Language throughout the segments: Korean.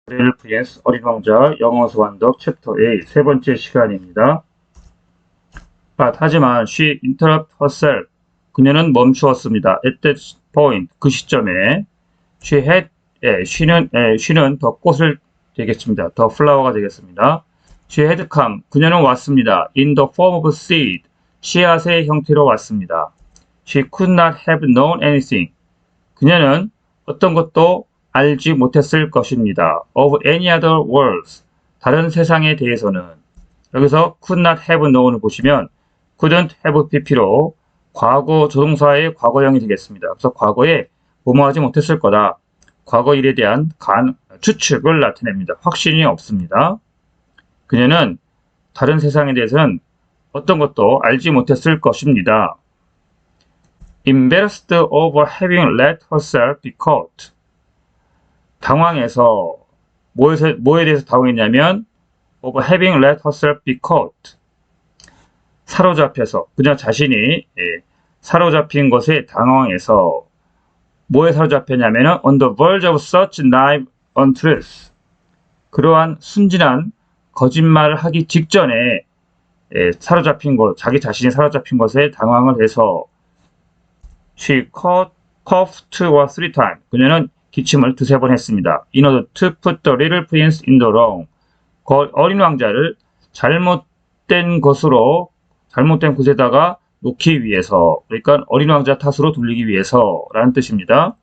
릴프리엔스 어린 왕자 영어 소환독 챕터 A 세 번째 시간입니다. 하지만 she interrupted herself. 그녀는 멈추었습니다. At that point, 그 시점에 she는 더 꽃을 되겠습니다. 더 플라워가 되겠습니다. She had come. 그녀는 왔습니다. In the form of a seed. 씨앗의 형태로 왔습니다. She could not have known anything. 그녀는 어떤 것도 알지 못했을 것입니다. Of any other worlds. 다른 세상에 대해서는. 여기서 could not have known을 보시면 couldn't have pp로 과거 조동사의 과거형이 되겠습니다. 그래서 과거에 뭐뭐 하지 못했을 거다. 과거 일에 대한 추측을 나타냅니다. 확신이 없습니다. 그녀는 다른 세상에 대해서는 어떤 것도 알지 못했을 것입니다. Embarrassed over having let herself be caught. 당황해서 뭐에 대해서 당황했냐면 over having let herself be caught. 사로잡혀서 그녀 자신이 사로잡힌 것에 당황해서 뭐에 사로잡혔냐면 on the verge of such naive untruth. 그러한 순진한 거짓말을 하기 직전에 사로잡힌 것, 자기 자신이 사로잡힌 것에 당황을 해서 she coughed 2 or 3 times. 그녀는 기침을 두세 번 했습니다. In order to put the little prince in the wrong. 어린 왕자를 잘못된 곳에다가 놓기 위해서, 그러니까 어린 왕자 탓으로 돌리기 위해서라는 뜻입니다.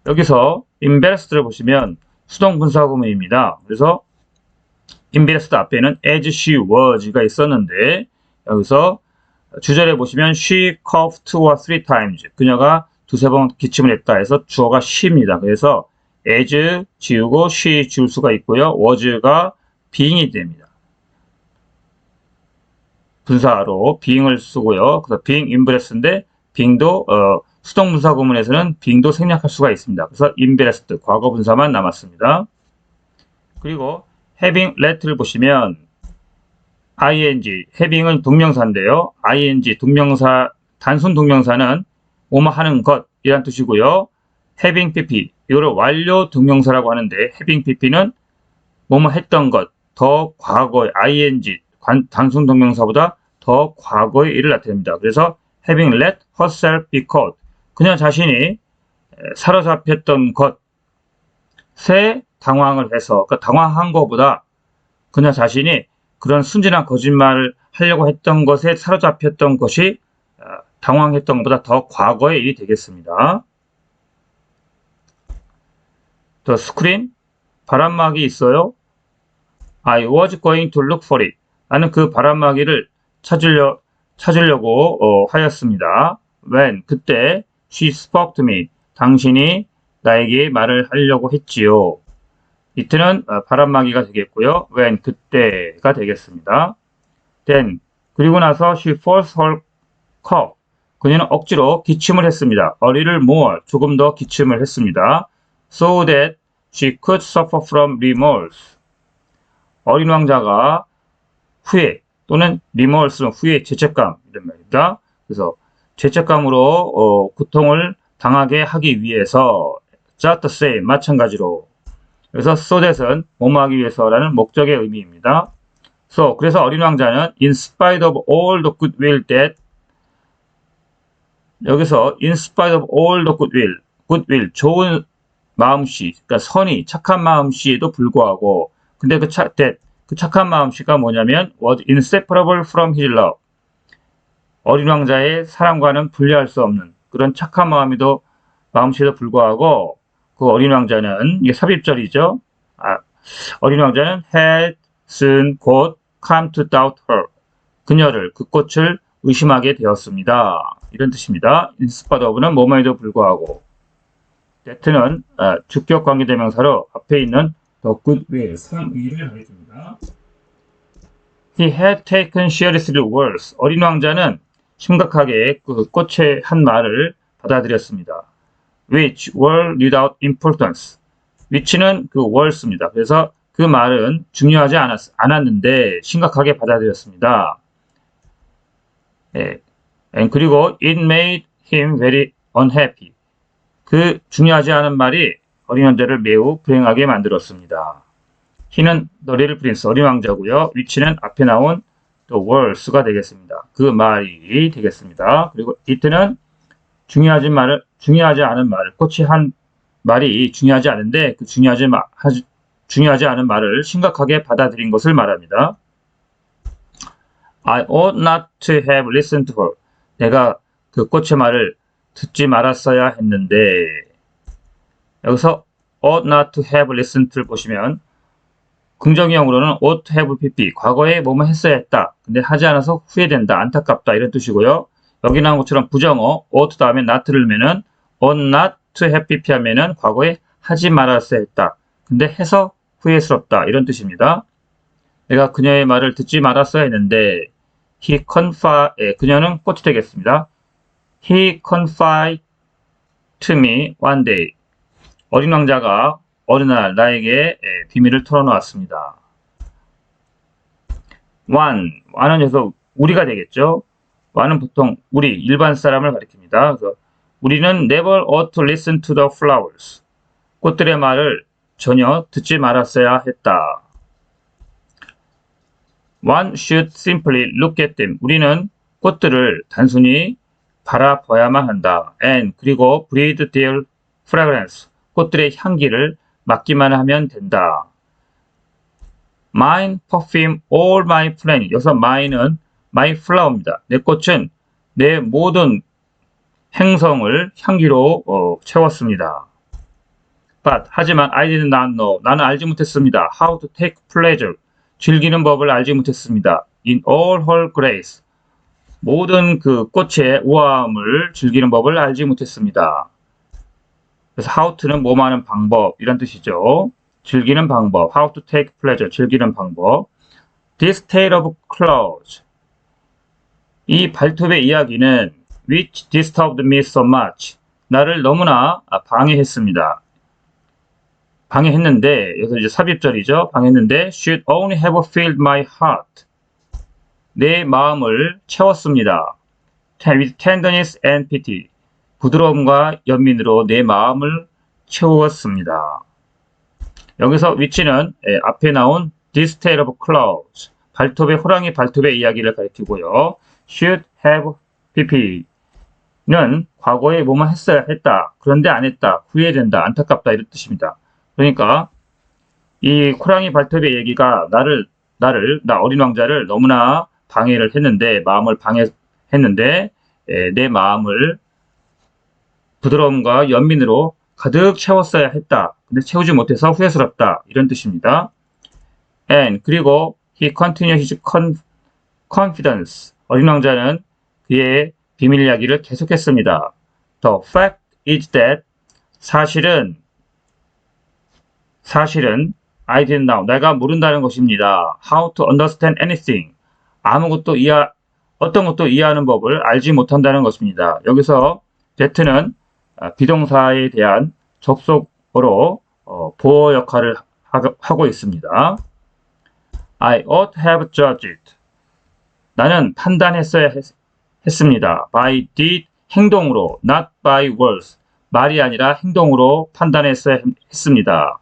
여기서 embarrassed를 보시면 수동분사구문입니다. 그래서 embarrassed 앞에는 as she was가 있었는데 여기서 주절에 보시면 she coughed 2 or 3 times. 그녀가 두세 번 기침을 했다 해서 주어가 she입니다. 그래서 as 지우고 she 지울 수가 있고요. was가 being이 됩니다. 분사로 being을 쓰고요. 그래서 being embarrassed인데 being도 수동분사 구문에서는 being도 생략할 수가 있습니다. 그래서 embarrassed 과거 분사만 남았습니다. 그리고 having let를 보시면 ing, having은 동명사인데요. ing, 단순 동명사는 뭐뭐 하는 것이란 뜻이고요. having pp, 이거를 완료 동명사라고 하는데 having pp는 뭐뭐 했던 것, 더 과거의 ing, 단순 동명사보다 더 과거의 일을 나타냅니다. 그래서 having let herself be caught, 그녀 자신이 사로잡혔던 것에 당황을 해서, 그러니까 당황한 것보다 그녀 자신이 그런 순진한 거짓말을 하려고 했던 것에 사로잡혔던 것이 당황했던 것보다 더 과거의 일이 되겠습니다. The screen, 바람막이 있어요. I was going to look for it. 나는 그 바람막이를 찾으려고 하였습니다. When, 그때 she spoke to me. 당신이 나에게 말을 하려고 했지요. 이트는 바람막이가 되겠고요. when, 그때가 되겠습니다. then, 그리고 나서 she forced her cough. 그녀는 억지로 기침을 했습니다. A little more, 조금 더 기침을 했습니다. So that she could suffer from remorse. 어린 왕자가 후회 또는 remorse는 후회, 죄책감 이런 말입니다. 그래서 죄책감으로 고통을 당하게 하기 위해서 just the same, 마찬가지로. 그래서 so that은 뭐뭐 하기 위해서라는 목적의 의미입니다. 그래서 어린 왕자는 in spite of all the goodwill that, 여기서 in spite of all the goodwill, 좋은 마음씨, 그러니까 선의, 착한 마음씨에도 불구하고, 근데 그 착한 마음씨가 뭐냐면 was inseparable from his love. 어린 왕자의 사랑과는 분리할 수 없는 그런 착한 마음씨에도 불구하고 그 어린 왕자는, 이게 삽입절이죠. 어린 왕자는 had soon 곧 come to doubt her. 그녀를, 그 꽃을 의심하게 되었습니다. 이런 뜻입니다. in spite of는 뭐뭐에도 불구하고. that는 주격 관계대명사로 앞에 있는 the goodwill, 상의를 하겠습니다. He had taken seriously words. 어린 왕자는 심각하게 그 꽃의 한 말을 받아들였습니다. Which were without importance. which는 그 were입니다. 그래서 그 말은 중요하지 않았는데 심각하게 받아들였습니다. 그리고 it made him very unhappy. 그 중요하지 않은 말이 어린 왕자를 매우 불행하게 만들었습니다. he는 the little prince, 어린 왕자고요. which는 앞에 나온 the words가 되겠습니다. 그 말이 되겠습니다. 그리고 it는 중요하지 않은 말, 꽃이 한 말이 중요하지 않은데 그 중요하지 않은 말을 심각하게 받아들인 것을 말합니다. I ought not to have listened to her. 내가 그 꽃의 말을 듣지 말았어야 했는데, 여기서 ought not to have listened to를 보시면 긍정형으로는 ought to have pp, 과거에 뭐뭐 했어야 했다. 근데 하지 않아서 후회된다, 안타깝다 이런 뜻이고요. 여기 나온 것처럼 부정어 ought 다음에 not를 넣으면 ought not to have pp 하면은 과거에 하지 말았어야 했다. 근데 해서 후회스럽다 이런 뜻입니다. 내가 그녀의 말을 듣지 말았어야 했는데 그녀는 꽃이 되겠습니다. He confided to me one day. 어린 왕자가 어느 날 나에게 비밀을 털어놓았습니다. one은 여기서 우리가 되겠죠. one은 보통 우리 일반 사람을 가리킵니다. 그래서 우리는 never ought to listen to the flowers. 꽃들의 말을 전혀 듣지 말았어야 했다. One should simply look at them. 우리는 꽃들을 단순히 바라봐야만 한다. And 그리고 breathe their fragrance. 꽃들의 향기를 맡기만 하면 된다. Mine perfume all my planet. 여기서 mine은 my flower입니다. 내 꽃은 내 모든 행성을 향기로 채웠습니다. 하지만 I did not know. 나는 알지 못했습니다. How to take pleasure. 즐기는 법을 알지 못했습니다. In all her grace. 모든 그 꽃의 우아함을 즐기는 법을 알지 못했습니다. 그래서 how to는 뭐하는 방법 이런 뜻이죠. 즐기는 방법. How to take pleasure. 즐기는 방법. This tale of clouds. 이 발톱의 이야기는 which disturbed me so much. 나를 너무나 방해했습니다. 방해했는데, 여기서 이제 삽입절이죠. 방해했는데, should only have filled my heart. 내 마음을 채웠습니다. with tenderness and pity. 부드러움과 연민으로 내 마음을 채웠습니다. 여기서 which는 앞에 나온 this tale of clouds. 호랑이 발톱의 이야기를 가리키고요. should have pp는 과거에 뭐만 했어야 했다. 그런데 안 했다. 후회된다. 안타깝다. 이런 뜻입니다. 그러니까 이 호랑이 발톱의 얘기가 나 어린 왕자를 너무나 방해를 했는데 마음을 방해했는데 내 마음을 부드러움과 연민으로 가득 채웠어야 했다. 근데 채우지 못해서 후회스럽다. 이런 뜻입니다. And 그리고 he continued his confidence. 어린 왕자는 그의 비밀 이야기를 계속했습니다. The fact is that 사실은 I didn't know. 내가 모른다는 것입니다. How to understand anything. 어떤 것도 이해하는 법을 알지 못한다는 것입니다. 여기서 that는 비동사에 대한 접속어로 보어 역할을 하고 있습니다. I ought to have judged. 나는 판단했어야 했습니다. By did 행동으로, not by words. 말이 아니라 행동으로 판단했어야 했습니다.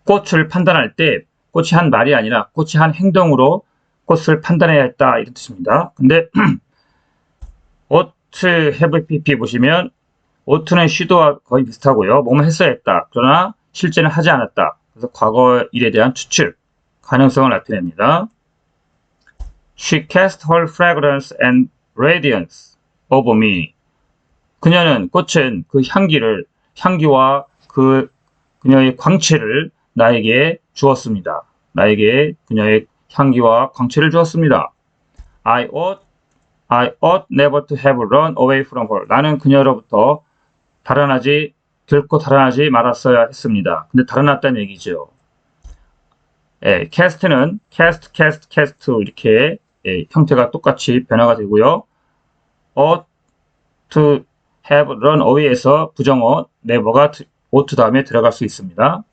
꽃을 판단할 때 꽃이 한 말이 아니라 꽃이 한 행동으로 꽃을 판단해야 했다 이런 뜻입니다. 근데 ought to have pp 보시면 ough트는 should와 거의 비슷하고요. 뭐뭐 했어야 했다. 그러나 실제는 하지 않았다. 그래서 과거 일에 대한 추측, 가능성을 나타냅니다. She cast her fragrance and radiance over me. 꽃은 그 향기와 그녀의 광채를 나에게 주었습니다. 나에게 그녀의 향기와 광채를 주었습니다. I ought never to have run away from her. 나는 그녀로부터 결코 달아나지 말았어야 했습니다. 근데 달아났다는 얘기죠. cast는 cast 이렇게 형태가 똑같이 변화가 되고요. ought to have run away에서 부정어 never가 ought 다음에 들어갈 수 있습니다.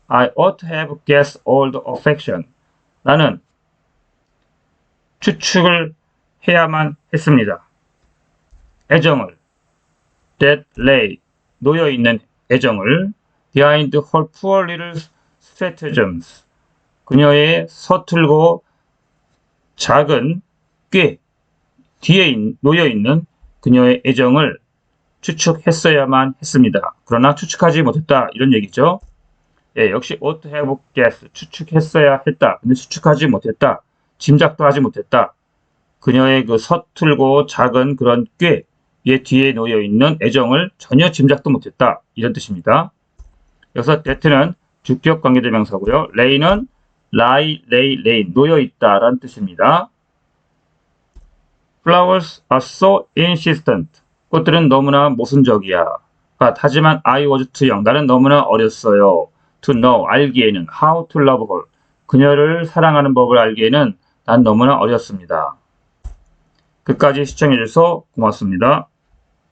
I ought to have guessed all the affection. 나는 추측을 해야만 했습니다. 애정을 that lay 놓여있는 애정을 behind her poor little stratagems. 그녀의 서툴고 작은 꽤 뒤에 놓여있는 그녀의 애정을 추측했어야만 했습니다. 그러나 추측하지 못했다. 이런 얘기죠. 예, 역시 ought to have guessed. 추측했어야 했다. 근데 추측하지 못했다. 짐작도 하지 못했다. 그녀의 그 서툴고 작은 그런 꾀의 뒤에 놓여있는 애정을 전혀 짐작도 못했다. 이런 뜻입니다. 여기서 that는 주격 관계대명사고요. lay는 lie, lay, lay, 놓여있다 라는 뜻입니다. Flowers are so insistent. 꽃들은 너무나 모순적이야. 하지만 I was too young. 나는 너무나 어렸어요. To know, 알기에는. How to love her. 그녀를 사랑하는 법을 알기에는 난 너무나 어렸습니다. 끝까지 시청해주셔서 고맙습니다.